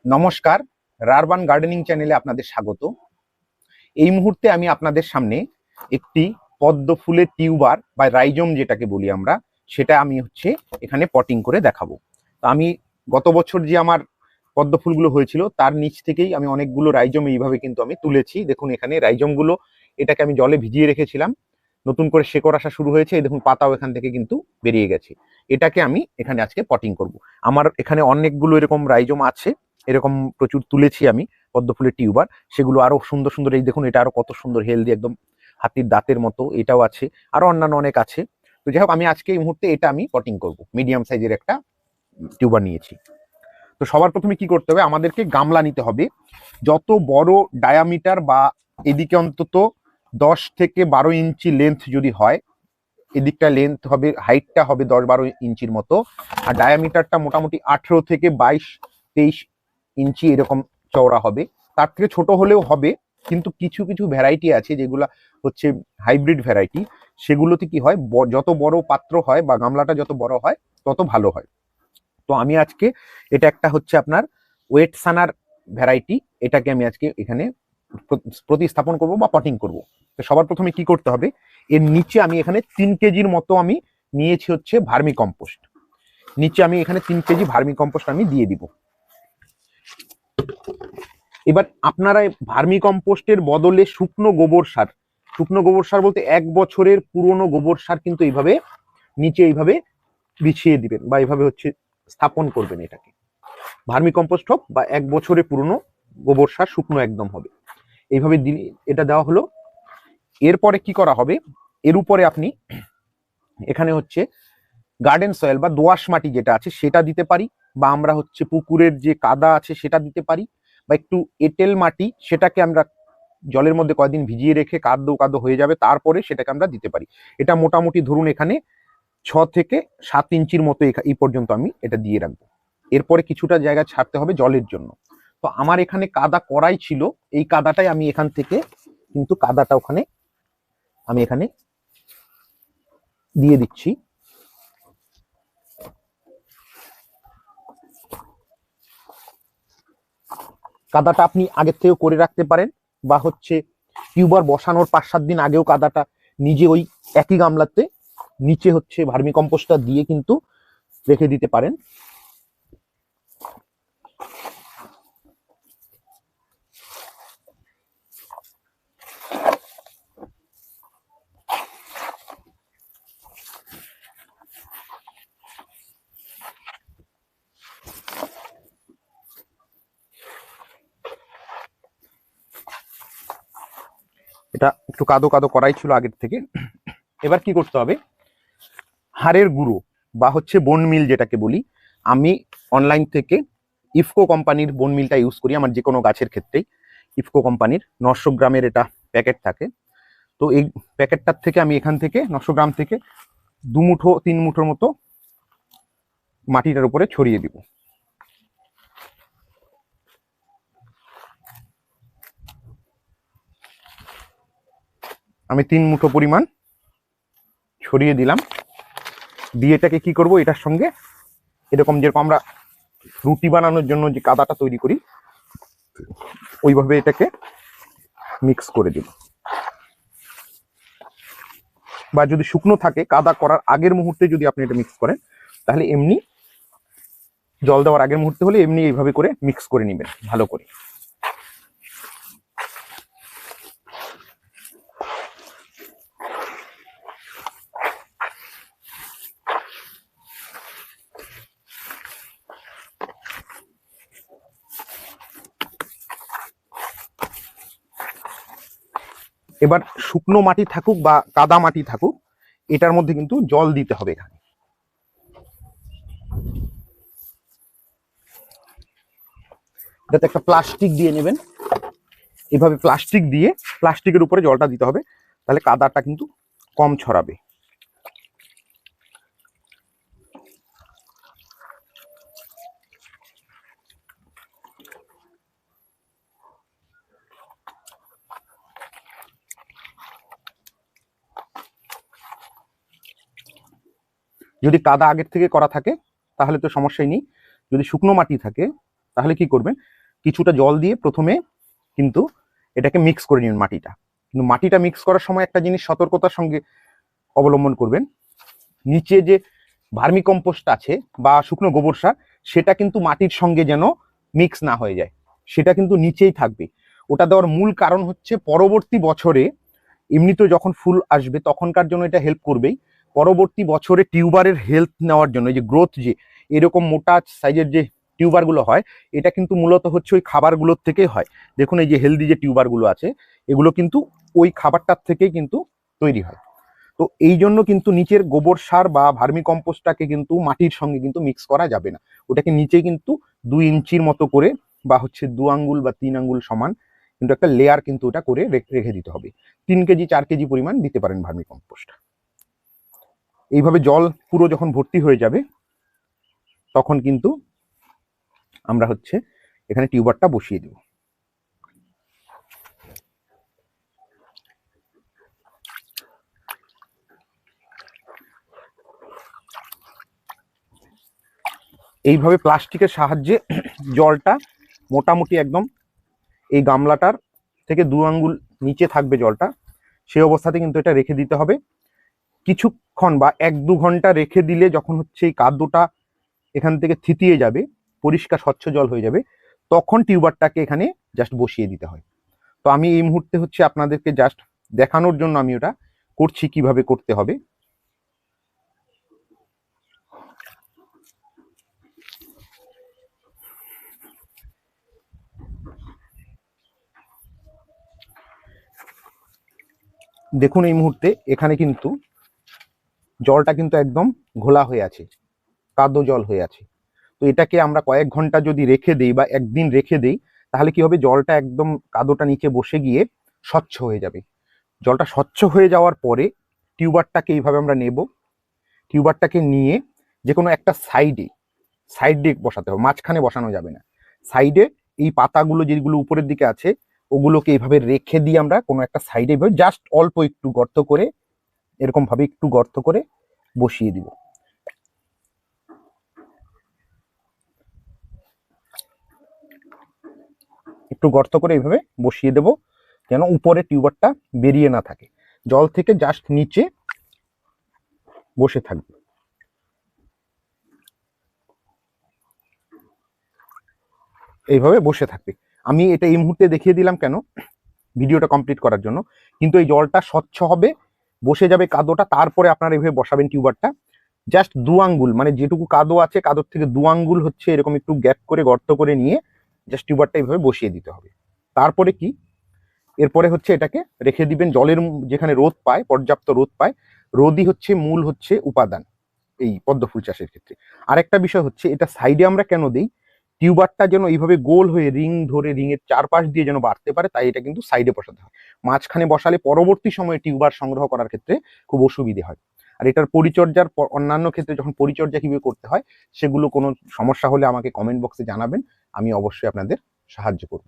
নমস্কার, রারবান গার্ডেনিং চ্যানেলে আপনাদের স্বাগত। এই মুহূর্তে আমি আপনাদের সামনে একটি পদ্ম ফুলের টিউবার বা রাইজম যেটাকে বলি আমরা, সেটা আমি এখানে পটিং করে দেখাবো। তো আমি গত বছর যে আমার পদ্ম ফুলগুলো হয়েছিল তার নিচ থেকেই আমি অনেকগুলো রাইজম এইভাবে কিন্তু আমি তুলেছি। দেখুন এখানে রাইজমগুলো, এটাকে আমি জলে ভিজিয়ে রেখেছিলাম, নতুন করে শেকড় আসা শুরু হয়েছে। এই দেখুন পাতাও এখান থেকে কিন্তু বেরিয়ে গেছে। এটাকে আমি এখানে আজকে পটিং করব। আমার এখানে অনেকগুলো এরকম রাইজম আছে, এরকম প্রচুর তুলেছি আমি পদ্ম ফুলের টিউবার। সেগুলো আরো সুন্দর সুন্দর, এই দেখুন এটা আরো কত সুন্দর হেলদি, একদম হাতির দাঁতের মতো, এটাও আছে, আরো অন্যান্য অনেক আছে। তো যাই হোক, আমি আজকে এই মুহূর্তে এটা আমি পটিং করব। মিডিয়াম সাইজের একটা টিউবার নিয়েছি। তো সবার প্রথমে কি করতে হবে, আমাদেরকে গামলা নিতে হবে। যত বড় ডায়ামিটার বা এদিকে অন্তত 10 থেকে 12 ইঞ্চি লেন্থ যদি হয়, এদিকটা লেন্থ হবে, হাইটটা হবে 10-12 ইঞ্চির মতো, আর ডায়ামিটারটা মোটামুটি 18 থেকে 22-23 ইঞ্চি এরকম চওড়া হবে। তার থেকে ছোট হলেও হবে, কিন্তু কিছু কিছু ভ্যারাইটি আছে যেগুলো হাইব্রিড ভ্যারাইটি। সেগুলোতে কি হয়, যত বড় পাত্র হয় বা গামলাটা যত বড় হয় তত ভালো হয়। তো আমি আজকে এটা একটা আপনার ওয়েট সানার ভ্যারাইটি, এটাকে আমি আজকে এখানে প্রতিস্থাপন করব বা পটিং করব। তো সবার প্রথমে কি করতে হবে, এর নিচে আমি এখানে 3 কেজির মতো আমি নিয়েছি ভার্মি কম্পোস্ট। নিচে আমি এখানে 3 কেজি ভার্মি কম্পোস্ট আমি দিয়ে দিব। এবার আপনারা ভার্মি কম্পোস্টের বদলে শুকনো গোবর সার বলতে 1 বছরের পুরনো গোবর সার কিন্তু এইভাবে নিচে এইভাবে বিছিয়ে দিবেন বা এইভাবে স্থাপন করবেন। এটাকে ভার্মি কম্পোস্ট হোক বা 1 বছরের পুরনো গোবর সার, শুকনো একদম হবে, এইভাবে দিলে এটা দেওয়া হলো। এরপরে কি করা হবে, এর উপরে আপনি এখানে গার্ডেন সয়েল বা দোআঁশ মাটি যেটা আছে সেটা দিতে পারি, বা আমরা পুকুরের যে কাদা আছে সেটা দিতে পারি, বা একটু এঁটেল মাটি, সেটাকে আমরা জলের মধ্যে কয়েকদিন ভিজিয়ে রেখে কাদো কাদো হয়ে যাবে, তারপরে সেটাকে আমরা দিতে পারি। এটা মোটামুটি ধরুন এখানে 6 থেকে 7 ইঞ্চির মতো এই পর্যন্ত আমি এটা দিয়ে রাখবো। এরপরে কিছুটা জায়গা ছাড়তে হবে জলের জন্য। তো আমার এখানে কাদা করাই ছিল, এই কাদাটাই আমি এখান থেকে কিন্তু কাদাটা ওখানে আমি এখানে দিয়ে দিচ্ছি। কাদাটা আপনি আগের থেকেও করে রাখতে পারেন, বা টিউবার বসানোর 5-7 দিন আগেও কাদাটা নিজে ওই একই গামলাতে নিচে ভার্মি কম্পোস্টটা দিয়ে কিন্তু রেখে দিতে পারেন। এটা একটু কাদো কাদো করাই ছিল আগের থেকে। এবার কি করতে হবে, হাড়ের গুঁড়ো বা বোন মিল যেটাকে বলি, আমি অনলাইন থেকে ইফকো কোম্পানির বোন মিলটা ইউজ করি আমার যে কোনো গাছের ক্ষেত্রেই। ইফকো কোম্পানির 900 গ্রামের এটা প্যাকেট থাকে। তো এই প্যাকেটটার থেকে আমি এখান থেকে 900 গ্রাম থেকে 2 মুঠো 3 মুঠোর মতো মাটিটার উপরে ছড়িয়ে দিব। আমি 3 মুঠো পরিমাণ ছড়িয়ে দিলাম। দিয়ে এটাকে কি করব, এটার সঙ্গে এরকম যেরকম আমরা রুটি বানানোর জন্য যে কাদাটা তৈরি করি ওইভাবে এটাকে মিক্স করে দিব। বা যদি শুকনো থাকে, কাদা করার আগের মুহূর্তে যদি আপনি এটা মিক্স করেন, তাহলে এমনি জল দেওয়ার আগের মুহূর্তে হলে এমনি এইভাবে করে মিক্স করে নেবেন ভালো করে। এবার শুকনো মাটি থাকুক বা কাদা মাটি থাকুক, এটার মধ্যে কিন্তু জল দিতে হবে। এখানে এটাতে একটা প্লাস্টিক দিয়ে নেবেন, এভাবে প্লাস্টিক দিয়ে প্লাস্টিকের উপরে জলটা দিতে হবে, তাহলে কাদাটা কিন্তু কম ছড়াবে। যদি কাদা আগের থেকে করা থাকে তাহলে তো সমস্যাই নেই, যদি শুকনো মাটি থাকে তাহলে কি করবেন, কিছুটা জল দিয়ে প্রথমে কিন্তু এটাকে মিক্স করে নেবেন মাটিটা। কিন্তু মাটিটা মিক্স করার সময় একটা জিনিস সতর্কতার সঙ্গে অবলম্বন করবেন, নিচে যে ভার্মি কম্পোস্ট আছে বা শুকনো গোবর সার, সেটা কিন্তু মাটির সঙ্গে যেন মিক্স না হয়ে যায়, সেটা কিন্তু নিচেই থাকবে। ওটা দেওয়ার মূল কারণ হচ্ছে পরবর্তী বছরে এমনিতেও যখন ফুল আসবে তখনকার জন্য এটা হেল্প করবেই, পরবর্তী বছরে টিউবারের হেলথ নেওয়ার জন্য, যে গ্রোথ, যে এরকম মোটা সাইজের যে টিউবারগুলো হয়, এটা কিন্তু মূলত হচ্ছে ওই খাবারগুলোর থেকেই হয়। দেখুন এই যে হেলদি যে টিউবারগুলো আছে, এগুলো কিন্তু ওই খাবারটার থেকেই কিন্তু তৈরি হয়। তো এই জন্য কিন্তু নিচের গোবর সার বা ভার্মি কম্পোস্টটাকে কিন্তু মাটির সঙ্গে কিন্তু মিক্স করা যাবে না। ওটাকে নিচে কিন্তু 2 ইঞ্চির মতো করে বা হচ্ছে 2 আঙ্গুল বা 3 আঙ্গুল সমান কিন্তু একটা লেয়ার কিন্তু ওটা করে রেখে দিতে হবে। 3 কেজি 4 কেজি পরিমাণ দিতে পারেন ভার্মি কম্পোস্ট। এইভাবে জল পুরো যখন ভর্তি হয়ে যাবে তখন কিন্তু আমরা হচ্ছে এখানে টিউবারটা বসিয়ে দেব। এইভাবে প্লাস্টিকের সাহায্যে জলটা মোটামুটি একদম এই গামলাটার থেকে 2 আঙ্গুল নিচে থাকবে জলটা, সেই অবস্থাতে কিন্তু এটা রেখে দিতে হবে। কিছুক্ষণ বা 1-2 ঘন্টা রেখে দিলে যখন হচ্ছে এই কাদুটা এখান থেকে থিতিয়ে যাবে, পরিষ্কার স্বচ্ছ জল হয়ে যাবে, তখন টিউবারটাকে এখানে জাস্ট বসিয়ে দিতে হয়। তো আমি এই মুহূর্তে হচ্ছে আপনাদেরকে জাস্ট দেখানোর জন্য আমি ওটা করছি কিভাবে করতে হবে। দেখুন এই মুহূর্তে এখানে কিন্তু জলটা কিন্তু একদম ঘোলা হয়ে আছে, কাদো জল হয়ে আছে। তো এটাকে আমরা কয়েক ঘন্টা যদি রেখে দেই বা একদিন রেখে দেই, তাহলে কি হবে, জলটা একদম কাদোটা নিচে বসে গিয়ে স্বচ্ছ হয়ে যাবে। জলটা স্বচ্ছ হয়ে যাওয়ার পরে টিউবারটাকে এইভাবে আমরা নেব, টিউবারটাকে নিয়ে যে কোনো একটা সাইডে বসাতে হবে, মাঝখানে বসানো যাবে না। সাইডে এই পাতাগুলো যেগুলো উপরের দিকে আছে ওগুলোকে এইভাবে রেখে দিয়ে আমরা কোনো একটা সাইডে জাস্ট অল্প একটু গর্ত করে, এরকম ভাবে একটু গর্ত করে বসিয়ে দিব। একটু গর্ত করে এইভাবে বসিয়ে দেব, যেন উপরে টিউবারটা বেরিয়ে না থাকে, জল থেকে জাস্ট নিচে বসে থাকবে। এইভাবে বসে থাকবে। আমি এটা এই মুহূর্তে দেখিয়ে দিলাম কেন, ভিডিওটা কমপ্লিট করার জন্য, কিন্তু এই জলটা স্বচ্ছ হবে, বসে যাবে কাদোটা, তারপরে আপনারা এইভাবে বসাবেন টিউবারটা। জাস্ট 2 আঙ্গুল, মানে যেটুকু কাদো আছে কাদোর থেকে 2 আঙ্গুল হচ্ছে এরকম একটু গ্যাপ করে গর্ত করে নিয়ে জাস্ট টিউবারটা এইভাবে বসিয়ে দিতে হবে। তারপরে কি, এরপরে হচ্ছে এটাকে রেখে দিবেন জলের যেখানে রোদ পায়, পর্যাপ্ত রোদ পায়, রোদই হচ্ছে মূল হচ্ছে উপাদান এই পদ্ম ফুল চাষের ক্ষেত্রে। আরেকটা বিষয় হচ্ছে, এটা সাইডে আমরা কেন দিই, টিউবারটা যেন এইভাবে গোল হয়ে রিং ধরে রিংয়ের চারপাশ দিয়ে যেন বাড়তে পারে, তাই এটা কিন্তু সাইডে বসাতে হয়। মাঝখানে বসালে পরবর্তী সময়ে টিউবার সংগ্রহ করার ক্ষেত্রে খুব অসুবিধে হয়। আর এটার পরিচর্যার অন্যান্য ক্ষেত্রে যখন পরিচর্যা কিভাবে করতে হয়, সেগুলো কোনো সমস্যা হলে আমাকে কমেন্ট বক্সে জানাবেন, আমি অবশ্যই আপনাদের সাহায্য করব।